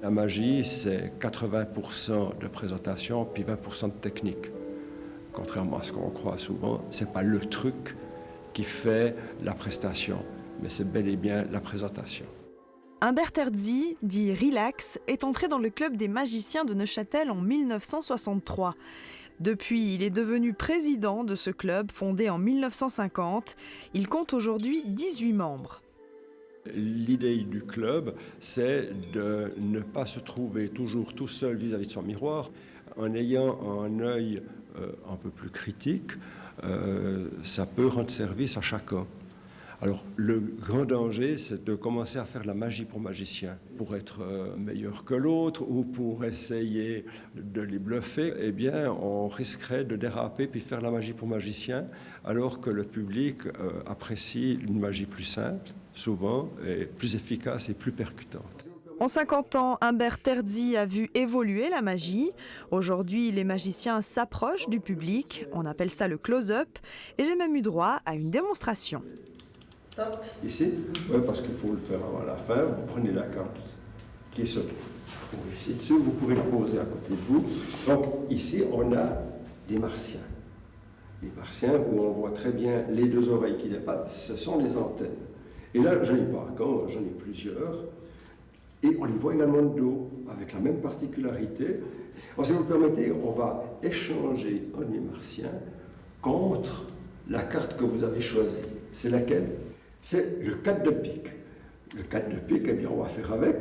La magie, c'est 80% de présentation, puis 20% de technique. Contrairement à ce qu'on croit souvent, ce n'est pas le truc qui fait la prestation, mais c'est bel et bien la présentation. Humbert Terzi, dit Relax, est entré dans le club des magiciens de Neuchâtel en 1963. Depuis, il est devenu président de ce club fondé en 1950. Il compte aujourd'hui 18 membres. L'idée du club, c'est de ne pas se trouver toujours tout seul vis-à-vis de son miroir. En ayant un œil un peu plus critique, ça peut rendre service à chacun. Alors, le grand danger, c'est de commencer à faire de la magie pour magiciens. Pour être meilleur que l'autre ou pour essayer de les bluffer, eh bien, on risquerait de déraper puis faire de la magie pour magiciens, alors que le public apprécie une magie plus simple, souvent, et plus efficace et plus percutante. En 50 ans, Humbert Terzi a vu évoluer la magie. Aujourd'hui, les magiciens s'approchent du public. On appelle ça le close-up. Et j'ai même eu droit à une démonstration. Stop. Ici, oui, parce qu'il faut le faire avant la fin. Vous prenez la carte qui est sur ici dessus. Vous pouvez la poser à côté de vous. Donc ici, on a des martiens. Les martiens où on voit très bien les deux oreilles qui dépassent, ce sont les antennes. Et là, je n'en ai pas qu'un, j'en ai plusieurs. Et on les voit également de dos, avec la même particularité. Alors, si vous le permettez, on va échanger un des martiens contre la carte que vous avez choisie. C'est laquelle? C'est le 4 de pique. Le 4 de pique, eh bien, on va faire avec.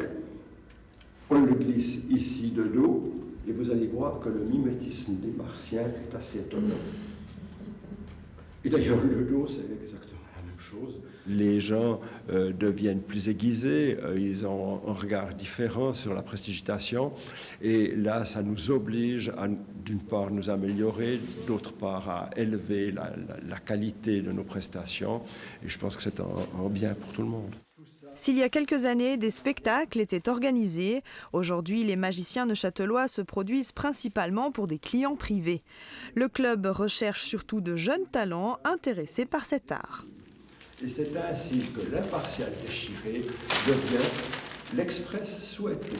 On le glisse ici de dos, et vous allez voir que le mimétisme des martiens est assez étonnant. Et d'ailleurs, le dos, c'est exactement la même chose. Les gens deviennent plus aiguisés, ils ont un regard différent sur la prestidigitation, et là, ça nous oblige à, d'une part, nous améliorer, d'autre part, à élever la qualité de nos prestations, et je pense que c'est un bien pour tout le monde. S'il y a quelques années, des spectacles étaient organisés, aujourd'hui, les magiciens neuchâtelois se produisent principalement pour des clients privés. Le club recherche surtout de jeunes talents intéressés par cet art. Et c'est ainsi que l'impartial déchiré devient l'express souhaité.